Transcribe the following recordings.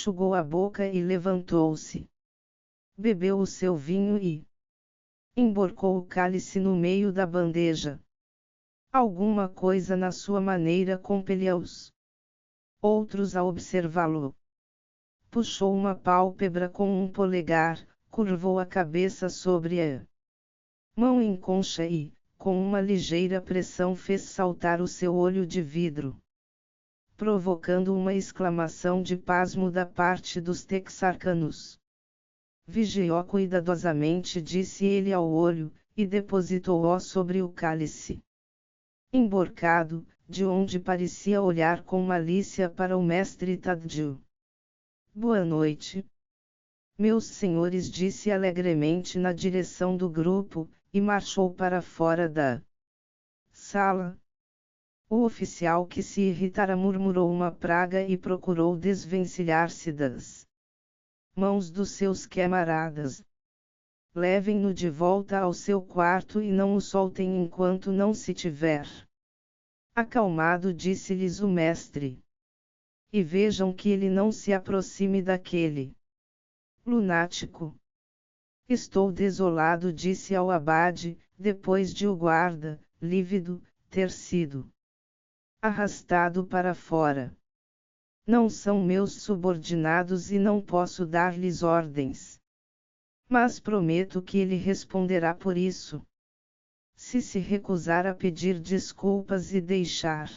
enxugou a boca e levantou-se. Bebeu o seu vinho e emborcou o cálice no meio da bandeja. Alguma coisa na sua maneira compelia-os outros a observá-lo. Puxou uma pálpebra com um polegar, curvou a cabeça sobre a mão em concha e, com uma ligeira pressão, fez saltar o seu olho de vidro, provocando uma exclamação de pasmo da parte dos texarcanos. Vigiou cuidadosamente, disse ele ao olho, e depositou-o sobre o cálice emborcado, de onde parecia olhar com malícia para o mestre Tadeu. Boa noite, meus senhores, disse alegremente na direção do grupo, e marchou para fora da sala. O oficial, que se irritara, murmurou uma praga e procurou desvencilhar-se das mãos dos seus camaradas. Levem-no de volta ao seu quarto e não o soltem enquanto não se tiver acalmado, disse-lhes o mestre. E vejam que ele não se aproxime daquele lunático. Estou desolado, disse ao abade, depois de o guarda, lívido, ter sido arrastado para fora. Não são meus subordinados e não posso dar-lhes ordens. Mas prometo que ele responderá por isso. Se recusar a pedir desculpas e deixar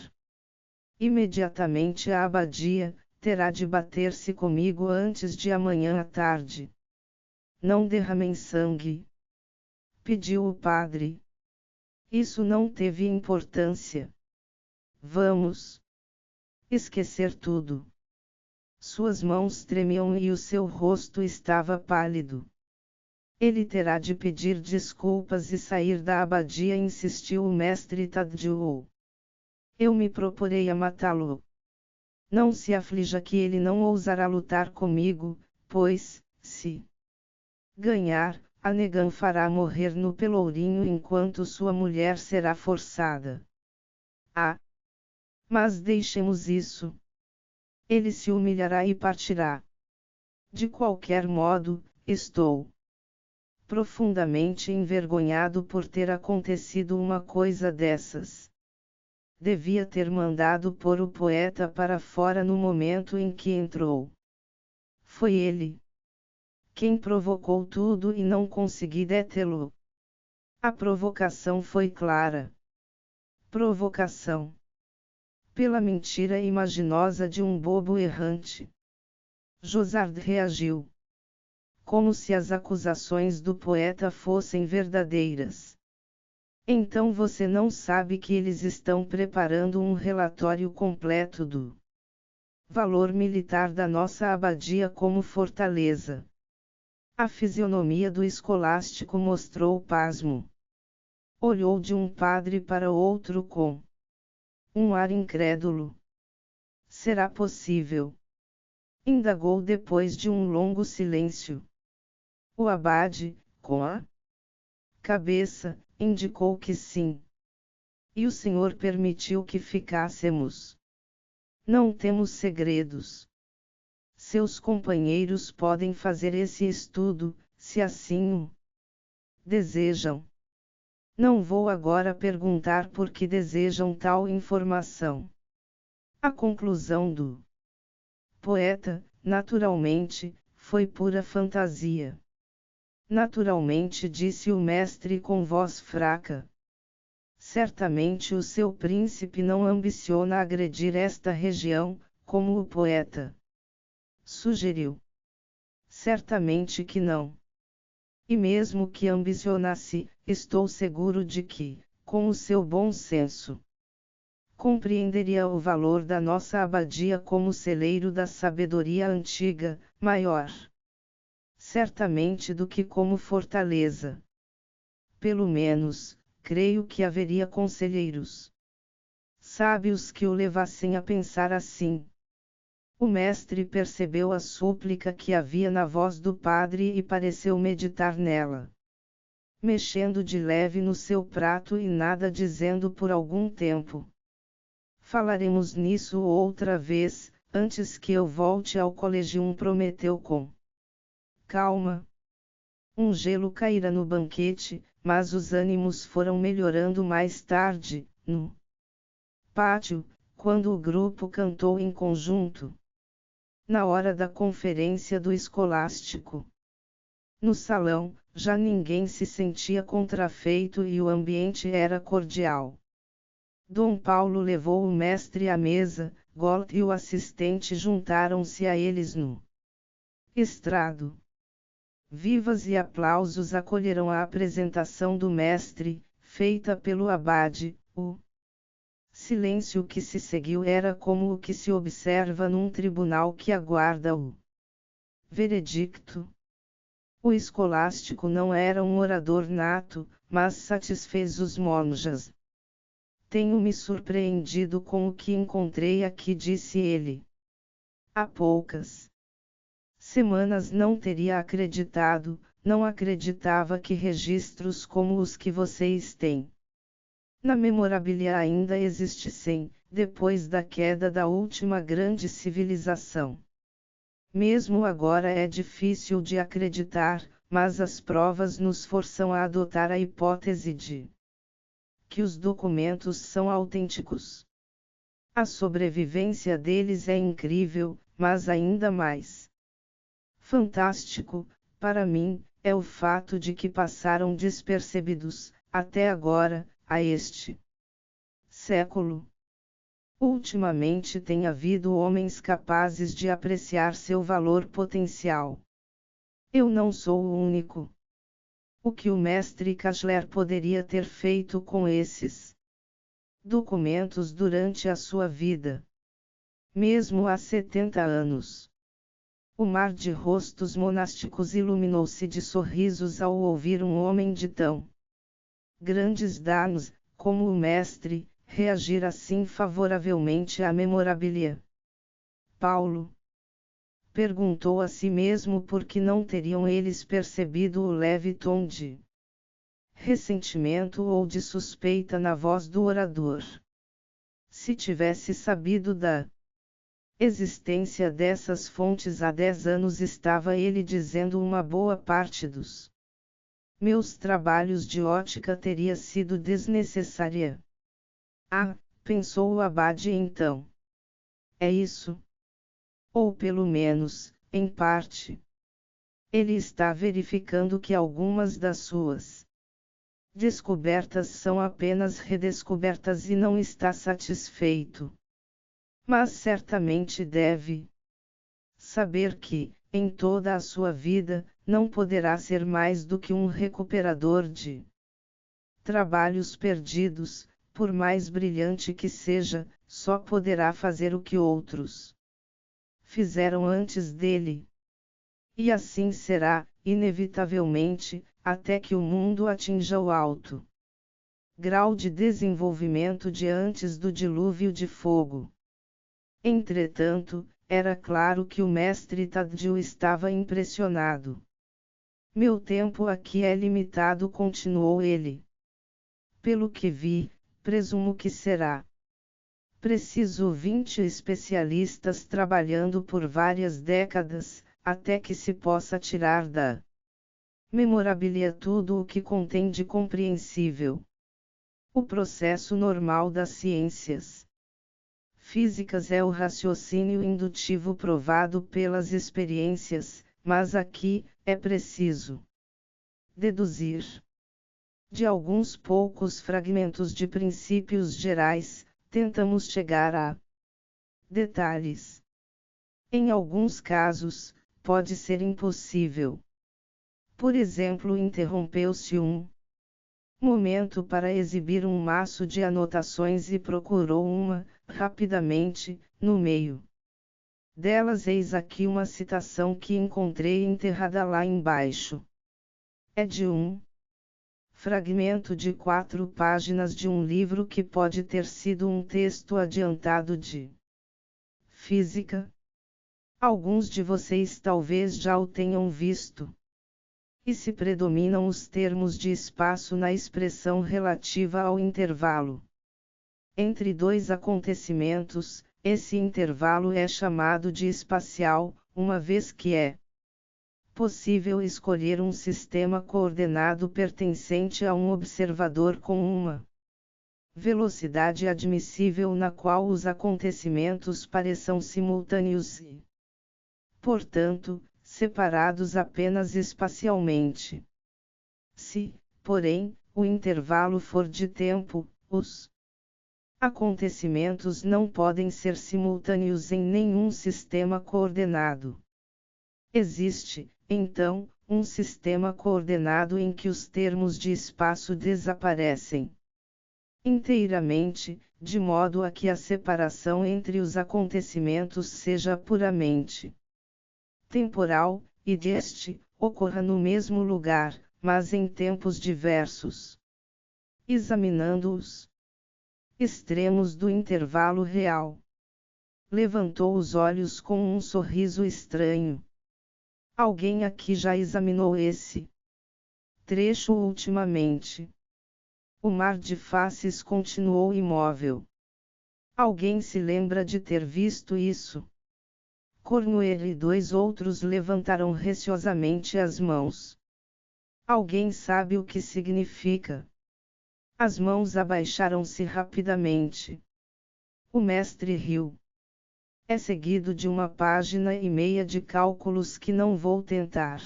imediatamente a abadia, terá de bater-se comigo antes de amanhã à tarde. Não derramem sangue, pediu o padre. Isso não teve importância. Vamos esquecer tudo. Suas mãos tremiam e o seu rosto estava pálido. Ele terá de pedir desculpas e sair da abadia, insistiu o mestre Tadeu. Eu me proporei a matá-lo. Não se aflija que ele não ousará lutar comigo, pois, se ganhar, a Negan fará morrer no Pelourinho enquanto sua mulher será forçada. Ah! Mas deixemos isso. Ele se humilhará e partirá. De qualquer modo, estou profundamente envergonhado por ter acontecido uma coisa dessas. Devia ter mandado pôr o poeta para fora no momento em que entrou. Foi ele quem provocou tudo e não consegui detê-lo. A provocação foi clara. Provocação pela mentira imaginosa de um bobo errante. Josard reagiu como se as acusações do poeta fossem verdadeiras. Então você não sabe que eles estão preparando um relatório completo do valor militar da nossa abadia como fortaleza. A fisionomia do escolástico mostrou pasmo. Olhou de um padre para outro com um ar incrédulo. Será possível? Indagou depois de um longo silêncio. O abade, com a cabeça, indicou que sim. E o senhor permitiu que ficássemos. Não temos segredos. Seus companheiros podem fazer esse estudo, se assim o desejam. Não vou agora perguntar por que desejam tal informação. A conclusão do poeta, naturalmente, foi pura fantasia. Naturalmente, disse o mestre com voz fraca. Certamente o seu príncipe não ambiciona agredir esta região, como o poeta sugeriu. Certamente que não. E mesmo que ambicionasse, estou seguro de que, com o seu bom senso, compreenderia o valor da nossa abadia como celeiro da sabedoria antiga, maior certamente do que como fortaleza. Pelo menos, creio que haveria conselheiros sábios que o levassem a pensar assim. O mestre percebeu a súplica que havia na voz do padre e pareceu meditar nela. Mexendo de leve no seu prato e nada dizendo por algum tempo. Falaremos nisso outra vez, Antes que eu volte ao colégio, prometeu com calma. Um gelo caíra no banquete, mas os ânimos foram melhorando mais tarde, no pátio, quando o grupo cantou em conjunto. Na hora da conferência do escolástico. No salão, já ninguém se sentia contrafeito e o ambiente era cordial. Dom Paulo levou o mestre à mesa, Gold e o assistente juntaram-se a eles no estrado. Vivas e aplausos acolheram a apresentação do mestre, feita pelo abade. O silêncio que se seguiu era como o que se observa num tribunal que aguarda o veredicto. O escolástico não era um orador nato, mas satisfez os monjas. Tenho-me surpreendido com o que encontrei aqui, disse ele. Há poucas semanas não teria acreditado, não acreditava que registros como os que vocês têm na memorabilia ainda existissem, depois da queda da última grande civilização. Mesmo agora é difícil de acreditar, mas as provas nos forçam a adotar a hipótese de que os documentos são autênticos. A sobrevivência deles é incrível, mas ainda mais fantástico, para mim, é o fato de que passaram despercebidos, até agora, a este século. Ultimamente tem havido homens capazes de apreciar seu valor potencial. Eu não sou o único. O que o mestre Kastler poderia ter feito com esses documentos durante a sua vida? Mesmo há 70 anos. O mar de rostos monásticos iluminou-se de sorrisos ao ouvir um homem de tão grandes danos, como o mestre, reagir assim favoravelmente à memorabilia. Paulo perguntou a si mesmo por que não teriam eles percebido o leve tom de ressentimento ou de suspeita na voz do orador. Se tivesse sabido da existência dessas fontes há 10 anos, estava ele dizendo, uma boa parte dos meus trabalhos de ótica teria sido desnecessária. Ah, pensou o abade então. É isso? Ou pelo menos, em parte. Ele está verificando que algumas das suas descobertas são apenas redescobertas e não está satisfeito. Mas certamente deve saber que, em toda a sua vida, não poderá ser mais do que um recuperador de trabalhos perdidos, por mais brilhante que seja, só poderá fazer o que outros fizeram antes dele. E assim será, inevitavelmente, até que o mundo atinja o alto grau de desenvolvimento de antes do dilúvio de fogo. Entretanto, era claro que o mestre Tadeu estava impressionado. Meu tempo aqui é limitado, continuou ele. Pelo que vi, presumo que será preciso 20 especialistas trabalhando por várias décadas, até que se possa tirar da memorabilia tudo o que contém de compreensível. O processo normal das ciências físicas é o raciocínio indutivo provado pelas experiências, mas aqui, é preciso deduzir de alguns poucos fragmentos de princípios gerais. Tentamos chegar a detalhes. Em alguns casos, pode ser impossível. Por exemplo, interrompeu-se um momento para exibir um maço de anotações e procurou uma, rapidamente, no meio delas. Eis aqui uma citação que encontrei enterrada lá embaixo. É de um fragmento de 4 páginas de um livro que pode ter sido um texto adiantado de física. Alguns de vocês talvez já o tenham visto. E se predominam os termos de espaço na expressão relativa ao intervalo entre dois acontecimentos, Esse intervalo é chamado de espacial, uma vez que é possível escolher um sistema coordenado pertencente a um observador com uma velocidade admissível na qual os acontecimentos pareçam simultâneos e, portanto, separados apenas espacialmente. Se, porém, o intervalo for de tempo, os acontecimentos não podem ser simultâneos em nenhum sistema coordenado. Existe, então, um sistema coordenado em que os termos de espaço desaparecem inteiramente, de modo a que a separação entre os acontecimentos seja puramente temporal, e este ocorra no mesmo lugar, mas em tempos diversos. Examinando os extremos do intervalo real, levantou os olhos com um sorriso estranho. Alguém aqui já examinou esse trecho ultimamente? O mar de faces continuou imóvel. Alguém se lembra de ter visto isso? Cornuelle e dois outros levantaram receosamente as mãos. Alguém sabe o que significa? As mãos abaixaram-se rapidamente. O mestre riu. É seguido de uma página e meia de cálculos que não vou tentar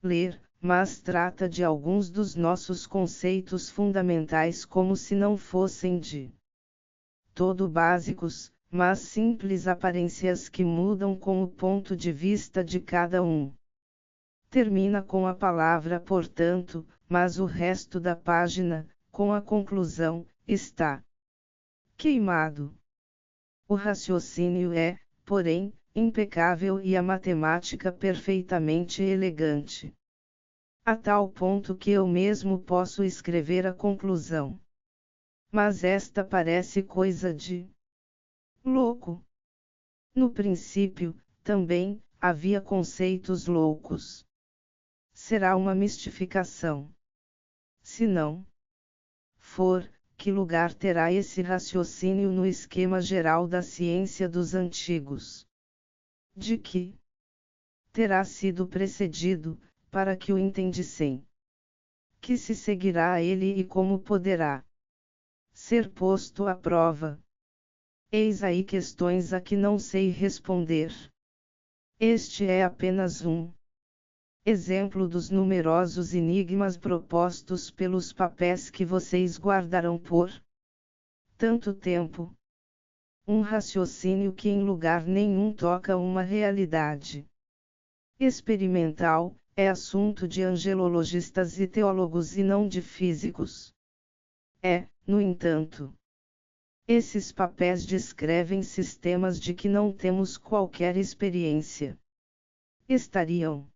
ler, mas trata de alguns dos nossos conceitos fundamentais como se não fossem de todo básicos, mas simples aparências que mudam com o ponto de vista de cada um. Termina com a palavra portanto, mas o resto da página, com a conclusão, está queimado. O raciocínio é, porém, impecável e a matemática perfeitamente elegante. A tal ponto que eu mesmo posso escrever a conclusão. Mas esta parece coisa de louco. No princípio, também, havia conceitos loucos. Será uma mistificação. Se não for, que lugar terá esse raciocínio no esquema geral da ciência dos antigos? De que terá sido precedido, para que o entendissem? Que se seguirá a ele e como poderá ser posto à prova? Eis aí questões a que não sei responder. Este é apenas um exemplo dos numerosos enigmas propostos pelos papéis que vocês guardarão por tanto tempo. Um raciocínio que em lugar nenhum toca uma realidade experimental, é assunto de angelologistas e teólogos e não de físicos. No entanto, esses papéis descrevem sistemas de que não temos qualquer experiência. Estariam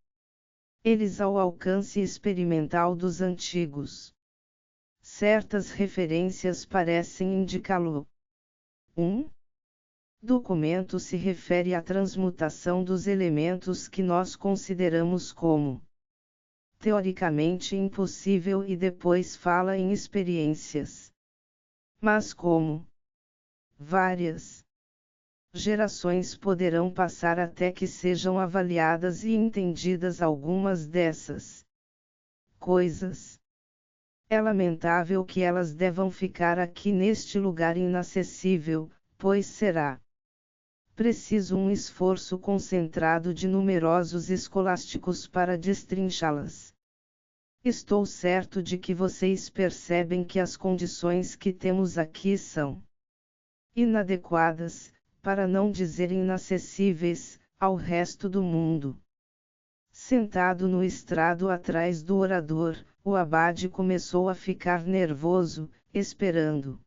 eles ao alcance experimental dos antigos? Certas referências parecem indicá-lo. Documento se refere à transmutação dos elementos que nós consideramos como teoricamente impossível e depois fala em experiências. Mas como várias gerações poderão passar até que sejam avaliadas e entendidas algumas dessas coisas, é lamentável que elas devam ficar aqui neste lugar inacessível, pois será preciso um esforço concentrado de numerosos escolásticos para destrinchá-las. Estou certo de que vocês percebem que as condições que temos aqui são inadequadas, para não dizer inacessíveis, ao resto do mundo. Sentado no estrado atrás do orador, o abade começou a ficar nervoso, esperando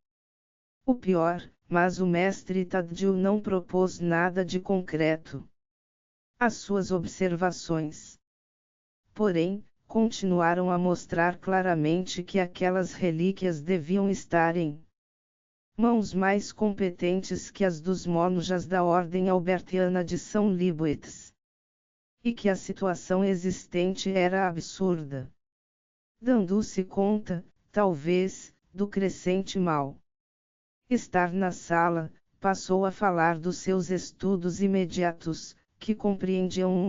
o pior, mas o mestre Tadeu não propôs nada de concreto. As suas observações, porém, continuaram a mostrar claramente que aquelas relíquias deviam estar em mãos mais competentes que as dos monjas da Ordem Albertiana de São Liboetes. E que a situação existente era absurda. Dando-se conta, talvez, do crescente mal estar na sala, passou a falar dos seus estudos imediatos, que compreendiam